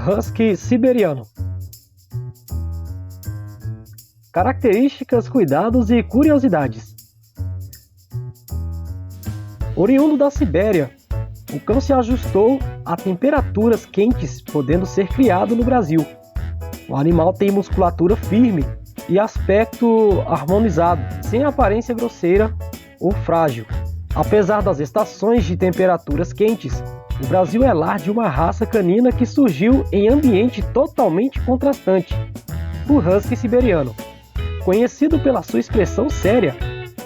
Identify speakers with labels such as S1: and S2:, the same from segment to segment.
S1: Husky siberiano. Características, cuidados e curiosidades. Oriundo da Sibéria, o cão se ajustou a temperaturas quentes, podendo ser criado no Brasil. O animal tem musculatura firme e aspecto harmonizado, sem aparência grosseira ou frágil. Apesar das estações de temperaturas quentes, o Brasil é lar de uma raça canina que surgiu em ambiente totalmente contrastante, o Husky siberiano. Conhecido pela sua expressão séria,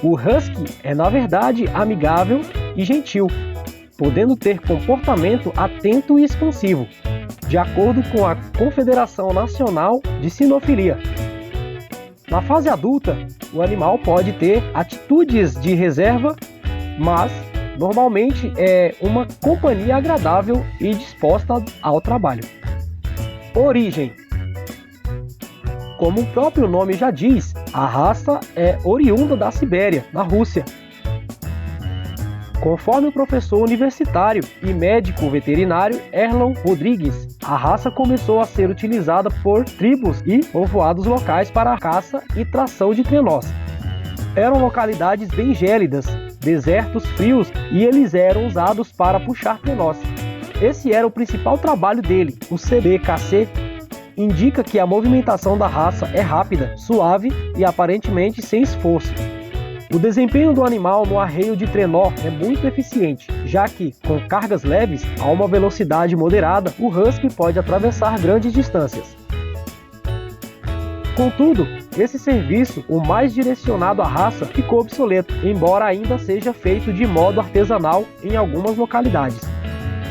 S1: o Husky é na verdade amigável e gentil, podendo ter comportamento atento e expansivo, de acordo com a Confederação Nacional de Sinofilia. Na fase adulta, o animal pode ter atitudes de reserva, mas normalmente é uma companhia agradável e disposta ao trabalho. Origem. Como o próprio nome já diz, a raça é oriunda da Sibéria, na Rússia. Conforme o professor universitário e médico veterinário Erlon Rodrigues, a raça começou a ser utilizada por tribos e povoados locais para a caça e tração de trenós. Eram localidades bem gélidas, desertos frios, e eles eram usados para puxar trenós. Esse era o principal trabalho dele. O CBKC indica que a movimentação da raça é rápida, suave e aparentemente sem esforço. O desempenho do animal no arreio de trenó é muito eficiente, já que, com cargas leves a uma velocidade moderada, o Husky pode atravessar grandes distâncias. Contudo, esse serviço, o mais direcionado à raça, ficou obsoleto, embora ainda seja feito de modo artesanal em algumas localidades.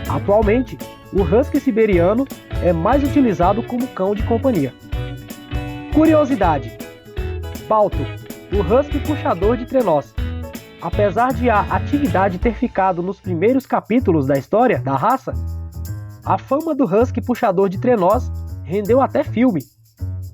S1: Atualmente, o Husky siberiano é mais utilizado como cão de companhia. Curiosidade: Balto, o Husky puxador de trenós. Apesar de a atividade ter ficado nos primeiros capítulos da história da raça, a fama do Husky puxador de trenós rendeu até filme,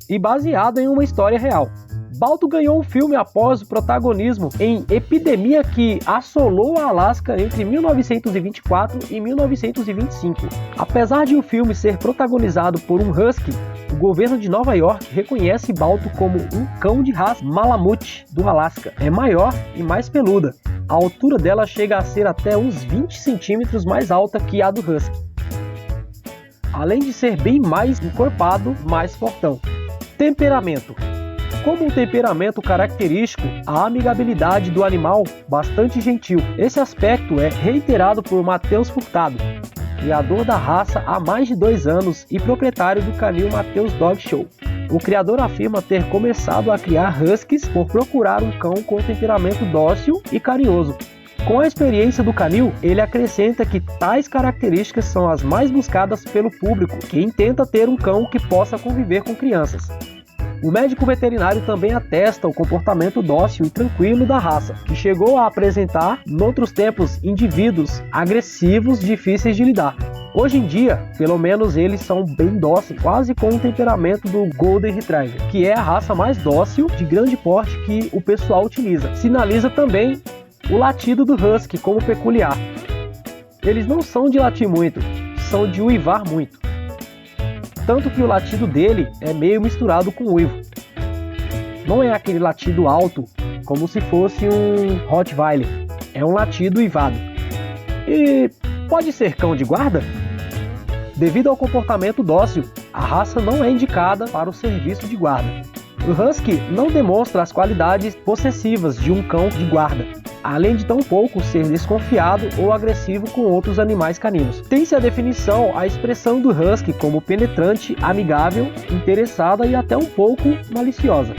S1: e baseado em uma história real. Balto ganhou um filme após o protagonismo em epidemia que assolou a Alasca entre 1924 e 1925. Apesar de o filme ser protagonizado por um Husky, o governo de Nova York reconhece Balto como um cão de raça Malamute do Alasca. É maior e mais peluda. A altura dela chega a ser até uns 20 centímetros mais alta que a do Husky. Além de ser bem mais encorpado, mais fortão. Temperamento. Como um temperamento característico, a amigabilidade do animal bastante gentil. Esse aspecto é reiterado por Matheus Furtado, criador da raça há mais de 2 anos e proprietário do canil Matheus Dog Show. O criador afirma ter começado a criar Huskies por procurar um cão com temperamento dócil e carinhoso. Com a experiência do canil, ele acrescenta que tais características são as mais buscadas pelo público que intenta ter um cão que possa conviver com crianças. O médico veterinário também atesta o comportamento dócil e tranquilo da raça, que chegou a apresentar, noutros tempos, indivíduos agressivos difíceis de lidar. Hoje em dia, pelo menos eles são bem dóceis, quase com o temperamento do Golden Retriever, que é a raça mais dócil de grande porte que o pessoal utiliza. Sinaliza também o latido do Husky como peculiar. Eles não são de latir muito, são de uivar muito. Tanto que o latido dele é meio misturado com uivo. Não é aquele latido alto, como se fosse um Rottweiler. É um latido uivado. E pode ser cão de guarda? Devido ao comportamento dócil, a raça não é indicada para o serviço de guarda. O Husky não demonstra as qualidades possessivas de um cão de guarda, além de tampouco ser desconfiado ou agressivo com outros animais caninos. Tem-se a definição, a expressão do Husky como penetrante, amigável, interessada e até um pouco maliciosa.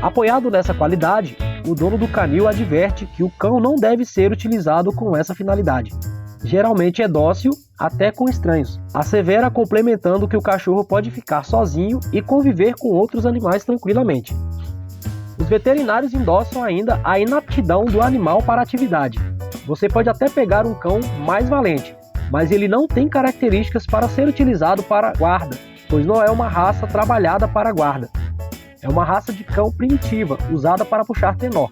S1: Apoiado nessa qualidade, o dono do canil adverte que o cão não deve ser utilizado com essa finalidade. Geralmente é dócil, até com estranhos. Assevera complementando que o cachorro pode ficar sozinho e conviver com outros animais tranquilamente. Os veterinários endossam ainda a inaptidão do animal para a atividade. Você pode até pegar um cão mais valente, mas ele não tem características para ser utilizado para guarda, pois não é uma raça trabalhada para guarda. É uma raça de cão primitiva, usada para puxar trenó.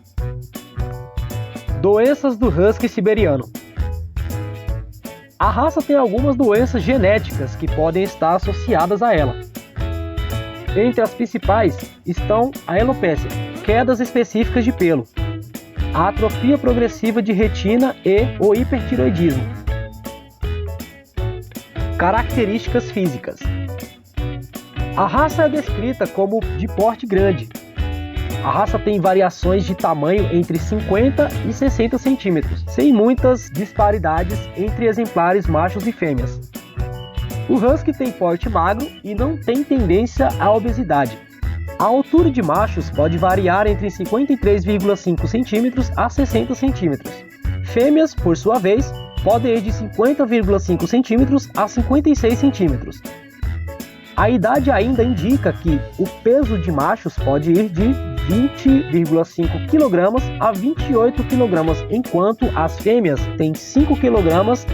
S1: Doenças do Husky siberiano. A raça tem algumas doenças genéticas que podem estar associadas a ela. Entre as principais estão a alopécia, quedas específicas de pelo, a atrofia progressiva de retina e o hipertiroidismo. Características físicas. A raça é descrita como de porte grande. A raça tem variações de tamanho entre 50 e 60 centímetros, sem muitas disparidades entre exemplares machos e fêmeas. O Husky tem porte magro e não tem tendência à obesidade. A altura de machos pode variar entre 53,5 cm a 60 cm. Fêmeas, por sua vez, podem ir de 50,5 cm a 56 cm. A idade ainda indica que o peso de machos pode ir de 20,5 kg a 28 kg, enquanto as fêmeas têm 5 kg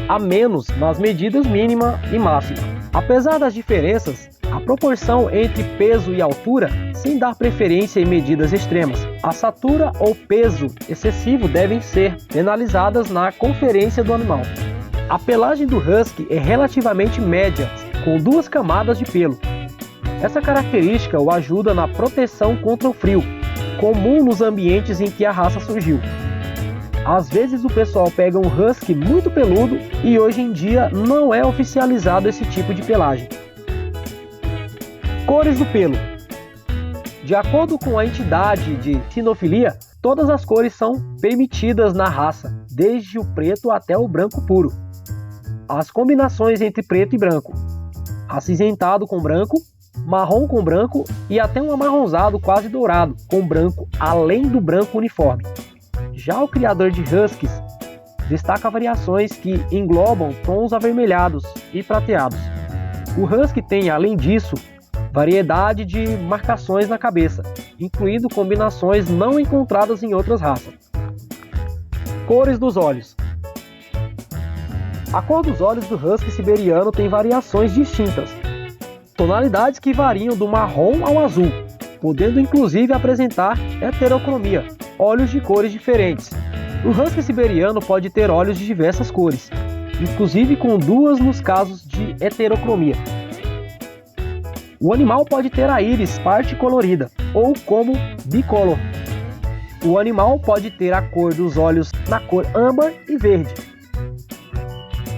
S1: a menos nas medidas mínima e máxima. Apesar das diferenças, a proporção entre peso e altura, sem dar preferência em medidas extremas, a estatura ou peso excessivo devem ser penalizadas na conferência do animal. A pelagem do Husky é relativamente média, com 2 camadas de pelo. Essa característica o ajuda na proteção contra o frio, comum nos ambientes em que a raça surgiu. Às vezes o pessoal pega um Husky muito peludo e hoje em dia não é oficializado esse tipo de pelagem. Cores do pelo. De acordo com a entidade de cinofilia, todas as cores são permitidas na raça, desde o preto até o branco puro. As combinações entre preto e branco, acinzentado com branco, marrom com branco e até um amarronzado quase dourado com branco, além do branco uniforme. Já o criador de Huskies destaca variações que englobam tons avermelhados e prateados. O Husky tem, além disso, variedade de marcações na cabeça, incluindo combinações não encontradas em outras raças. Cores dos olhos. A cor dos olhos do Husky siberiano tem variações distintas, tonalidades que variam do marrom ao azul, podendo inclusive apresentar heterocromia, olhos de cores diferentes. O Husky siberiano pode ter olhos de diversas cores, inclusive com 2 nos casos de heterocromia. O animal pode ter a íris parte colorida, ou como bicolor. O animal pode ter a cor dos olhos na cor âmbar e verde.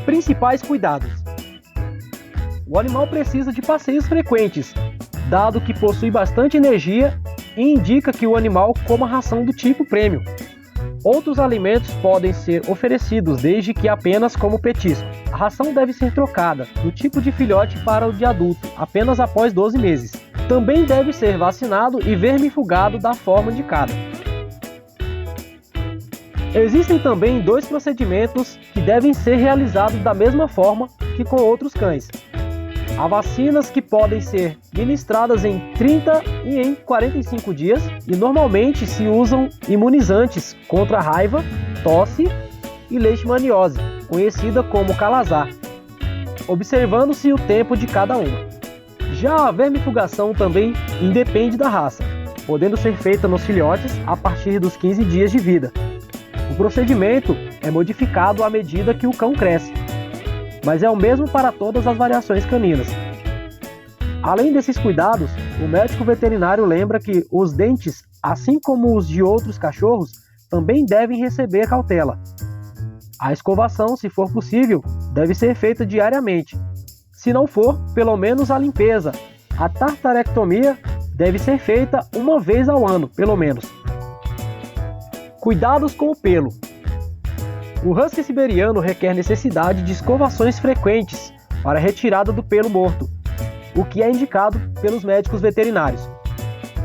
S1: Principais cuidados. O animal precisa de passeios frequentes, dado que possui bastante energia e indica que o animal coma ração do tipo premium. Outros alimentos podem ser oferecidos desde que apenas como petisco. A ração deve ser trocada do tipo de filhote para o de adulto apenas após 12 meses. Também deve ser vacinado e vermifugado da forma indicada. Existem também 2 procedimentos que devem ser realizados da mesma forma que com outros cães. Há vacinas que podem ser ministradas em 30 e em 45 dias e normalmente se usam imunizantes contra raiva, tosse e leishmaniose, conhecida como calazar, observando-se o tempo de cada uma. Já a vermifugação também independe da raça, podendo ser feita nos filhotes a partir dos 15 dias de vida. O procedimento é modificado à medida que o cão cresce, mas é o mesmo para todas as variações caninas. Além desses cuidados, o médico veterinário lembra que os dentes, assim como os de outros cachorros, também devem receber cautela. A escovação, se for possível, deve ser feita diariamente. Se não for, pelo menos a limpeza. A tartarectomia deve ser feita uma vez ao ano, pelo menos. Cuidados com o pelo. O Husky siberiano requer necessidade de escovações frequentes para a retirada do pelo morto, o que é indicado pelos médicos veterinários.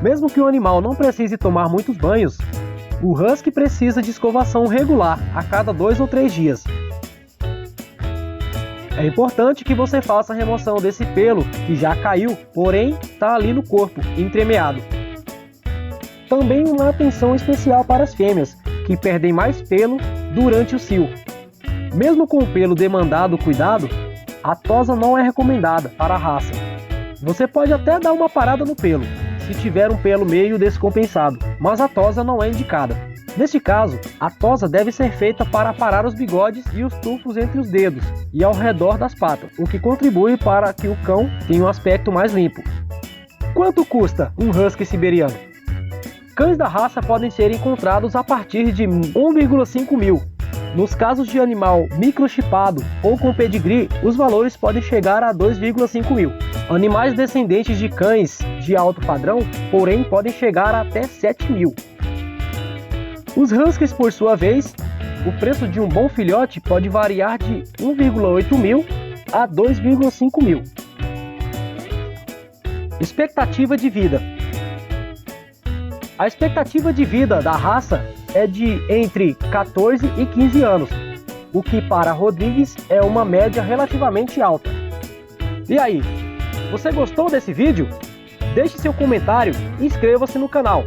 S1: Mesmo que o animal não precise tomar muitos banhos, o Husky precisa de escovação regular a cada 2 ou 3 dias. É importante que você faça a remoção desse pelo que já caiu, porém está ali no corpo, entremeado. Também uma atenção especial para as fêmeas, que perdem mais pelo durante o cio. Mesmo com o pelo demandado cuidado, a tosa não é recomendada para a raça. Você pode até dar uma parada no pelo, se tiver um pelo meio descompensado, mas a tosa não é indicada. Neste caso, a tosa deve ser feita para aparar os bigodes e os tufos entre os dedos e ao redor das patas, o que contribui para que o cão tenha um aspecto mais limpo. Quanto custa um Husky siberiano? Cães da raça podem ser encontrados a partir de 1,5 mil. Nos casos de animal microchipado ou com pedigree, os valores podem chegar a 2,5 mil. Animais descendentes de cães de alto padrão, porém, podem chegar até 7 mil. Os Huskies, por sua vez, o preço de um bom filhote pode variar de 1,8 mil a 2,5 mil. Expectativa de vida. A expectativa de vida da raça é de entre 14 e 15 anos, o que para Rodrigues é uma média relativamente alta. E aí, você gostou desse vídeo? Deixe seu comentário e inscreva-se no canal.